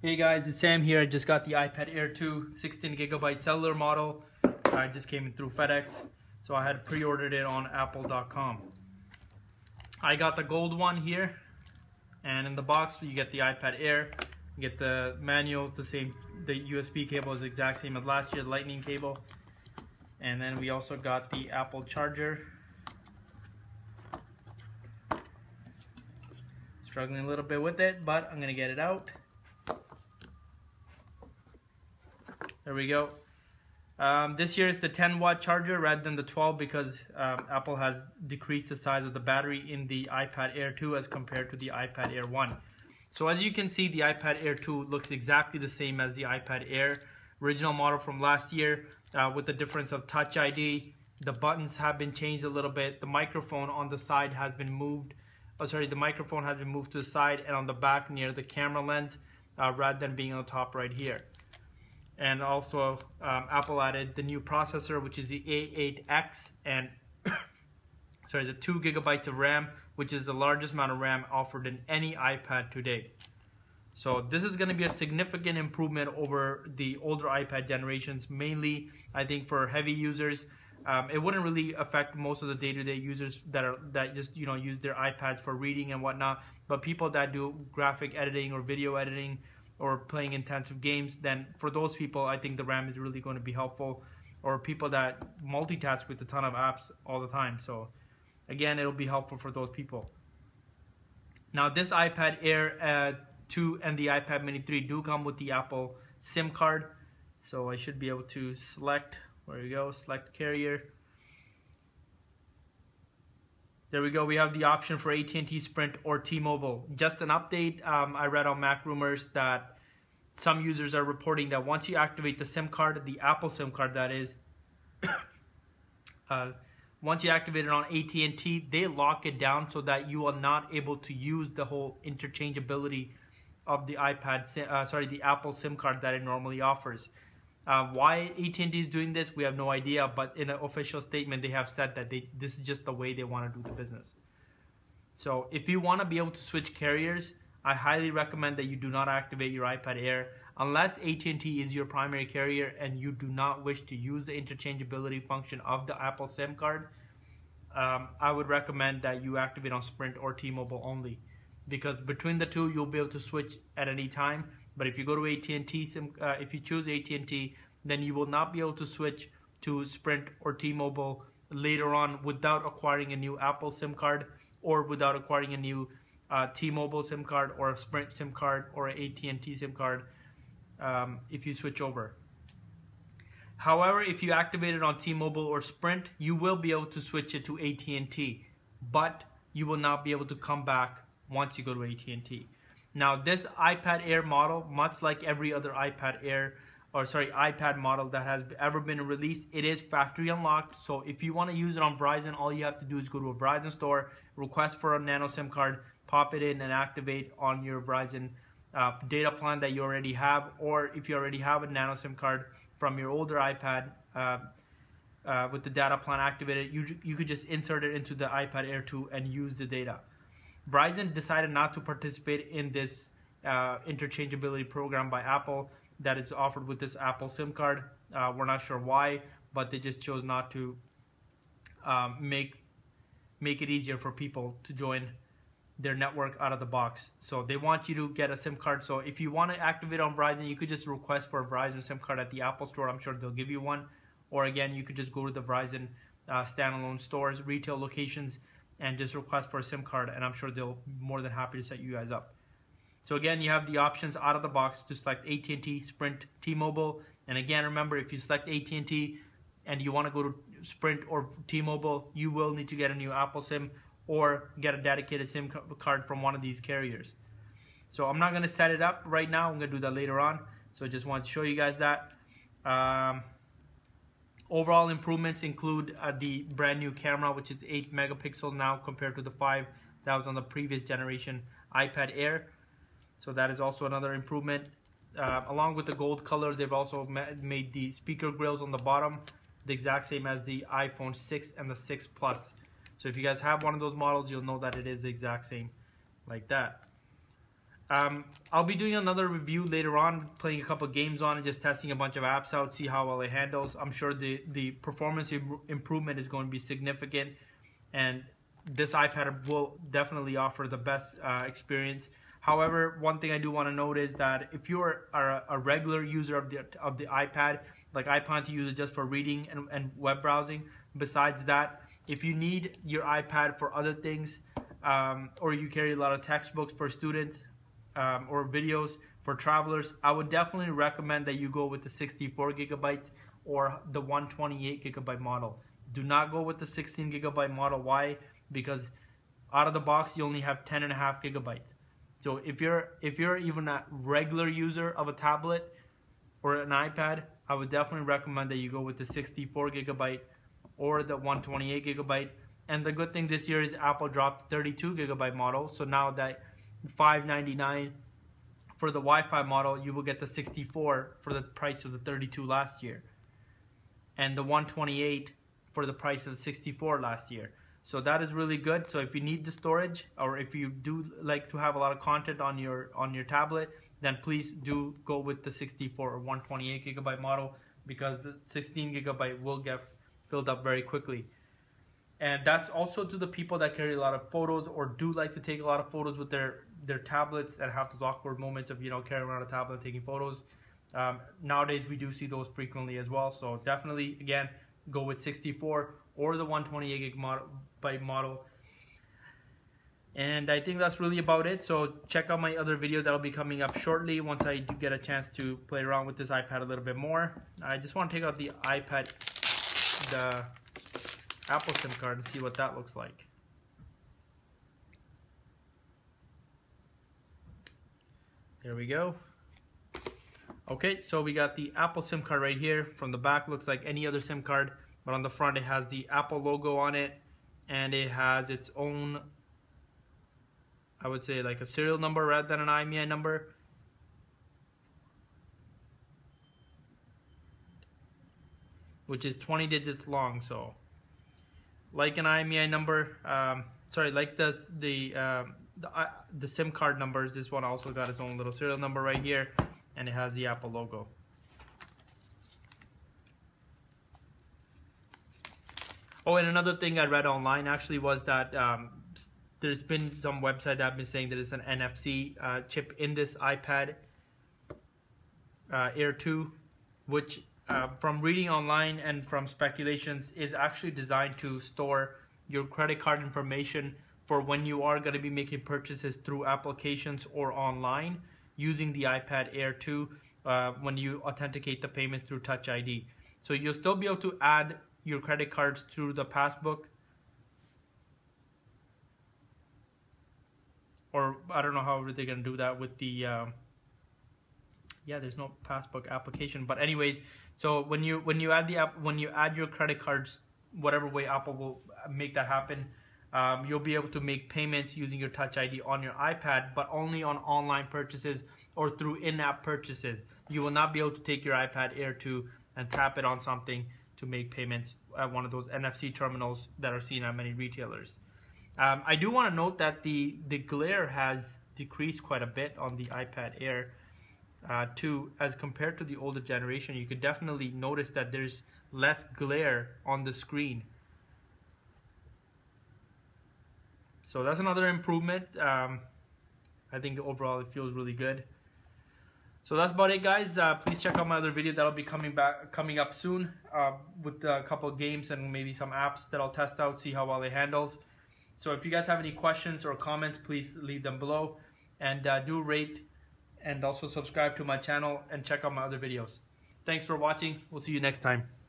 Hey guys, it's Sam here. I just got the iPad Air 2 16GB cellular model. It just came in through FedEx, so I had pre-ordered it on apple.com. I got the gold one here, and in the box you get the iPad Air, you get the manuals, the same, the USB cable is the exact same as last year, the lightning cable, and then we also got the Apple charger. Struggling a little bit with it, but I'm gonna get it out. There we go. This year is the 10-watt charger rather than the 12 because Apple has decreased the size of the battery in the iPad Air 2 as compared to the iPad Air 1. So as you can see, the iPad Air 2 looks exactly the same as the iPad Air original model from last year, with the difference of Touch ID. The buttons have been changed a little bit. The microphone on the side has been moved. The microphone has been moved to the side and on the back near the camera lens, rather than being on the top right here. And also Apple added the new processor, which is the A8X, and the 2GB of RAM, which is the largest amount of RAM offered in any iPad today. So this is going to be a significant improvement over the older iPad generations, mainly I think for heavy users. It wouldn't really affect most of the day-to-day users that just use their iPads for reading and whatnot, but people that do graphic editing or video editing or playing intensive games, then for those people I think the RAM is really going to be helpful, or people that multitask with a ton of apps all the time. So again, it'll be helpful for those people. Now this iPad Air 2 and the iPad Mini 3 do come with the Apple SIM card, so I should be able to select, where we go, select carrier. There we go, we have the option for AT&T, Sprint, or T-Mobile. Just an update, I read on Mac Rumors that some users are reporting that once you activate the SIM card, the Apple SIM card that is, once you activate it on AT&T, they lock it down so that you are not able to use the whole interchangeability of the the Apple SIM card that it normally offers. Why AT&T is doing this, we have no idea, but in an official statement they have said that this is just the way they want to do the business. So if you want to be able to switch carriers, I highly recommend that you do not activate your iPad Air unless AT&T is your primary carrier and you do not wish to use the interchangeability function of the Apple SIM card. I would recommend that you activate on Sprint or T-Mobile only, because between the two you'll be able to switch at any time. But if you go to AT&T, if you choose AT&T, then you will not be able to switch to Sprint or T-Mobile later on without acquiring a new Apple SIM card, or without acquiring a new T-Mobile SIM card, or a Sprint SIM card, or an AT&T SIM card if you switch over. However, if you activate it on T-Mobile or Sprint, you will be able to switch it to AT&T, but you will not be able to come back once you go to AT&T. Now this iPad Air model, much like every other iPad model that has ever been released, it is factory unlocked. So if you want to use it on Verizon, all you have to do is go to a Verizon store, request for a nano SIM card, pop it in and activate on your Verizon data plan that you already have, or if you already have a nano SIM card from your older iPad with the data plan activated, you could just insert it into the iPad Air 2 and use the data. Verizon decided not to participate in this interchangeability program by Apple that is offered with this Apple SIM card. We're not sure why, but they just chose not to make it easier for people to join their network out of the box. So they want you to get a SIM card. So if you want to activate on Verizon, you could just request for a Verizon SIM card at the Apple store. I'm sure they'll give you one. Or again, you could just go to the Verizon standalone stores, retail locations, and just request for a SIM card, and I'm sure they'll be more than happy to set you guys up. So again, you have the options out of the box to select AT&T, Sprint, T-Mobile, and again, remember, if you select AT&T and you want to go to Sprint or T-Mobile, you will need to get a new Apple SIM or get a dedicated SIM card from one of these carriers. So I'm not going to set it up right now, I'm going to do that later on, so I just want to show you guys that. Overall improvements include the brand new camera, which is 8 megapixels now compared to the 5 that was on the previous generation iPad Air. So that is also another improvement. Along with the gold color, they've also made the speaker grills on the bottom the exact same as the iPhone 6 and the 6 Plus. So if you guys have one of those models, you'll know that it is the exact same like that. I'll be doing another review later on, playing a couple games on it, just testing a bunch of apps out, see how well it handles. I'm sure the performance improvement is going to be significant, and this iPad will definitely offer the best experience. However, one thing I do want to note is that if you are a regular user of the iPad, like I plan to use it just for reading and web browsing. Besides that, if you need your iPad for other things, or you carry a lot of textbooks for students, or videos for travelers, I would definitely recommend that you go with the 64 gigabytes or the 128 gigabyte model. Do not go with the 16 gigabyte model. Why? Because out of the box you only have 10.5 gigabytes. So if you're even a regular user of a tablet or an iPad, I would definitely recommend that you go with the 64 gigabyte or the 128 gigabyte. And the good thing this year is Apple dropped the 32 gigabyte model. So now that $599 for the Wi-Fi model, you will get the 64 for the price of the 32 last year, and the 128 for the price of 64 last year. So that is really good. So if you need the storage, or if you do like to have a lot of content on your tablet, then please do go with the 64 or 128 gigabyte model, because the 16 gigabyte will get filled up very quickly. And that's also to the people that carry a lot of photos or do like to take a lot of photos with their tablets and have those awkward moments of, you know, carrying around a tablet taking photos. Nowadays we do see those frequently as well. So definitely, again, go with 64 or the 128 gigabyte model. And I think that's really about it. So check out my other video that'll be coming up shortly once I do get a chance to play around with this iPad a little bit more. I just want to take out the iPad, the Apple SIM card, and see what that looks like. There we go. Okay, so we got the Apple SIM card right here. From the back, looks like any other SIM card, but on the front it has the Apple logo on it, and it has its own, I would say, like a serial number rather than an IMEI number. Which is 20 digits long, so like an IMEI number, like the SIM card numbers, this one also got its own little serial number right here, and it has the Apple logo. Oh, and another thing I read online actually was that there's been some website that have been saying that it's an NFC chip in this iPad Air 2, which from reading online and from speculations is actually designed to store your credit card information for when you are going to be making purchases through applications or online using the iPad Air 2 when you authenticate the payments through Touch ID. So you'll still be able to add your credit cards through the passbook, or I don't know how they're going to do that with the there's no passbook application, but anyways, so when you add your credit cards, whatever way Apple will make that happen, you'll be able to make payments using your Touch ID on your iPad, but only on online purchases or through in-app purchases. You will not be able to take your iPad Air 2 and tap it on something to make payments at one of those NFC terminals that are seen at many retailers. I do want to note that the glare has decreased quite a bit on the iPad Air 2 as compared to the older generation. You could definitely notice that there's less glare on the screen. So that's another improvement. I think overall it feels really good. So that's about it, guys. Please check out my other video that'll be coming up soon with a couple of games and maybe some apps that I'll test out, see how well it handles. So if you guys have any questions or comments, please leave them below, and do rate and also subscribe to my channel and check out my other videos. Thanks for watching. We'll see you next time.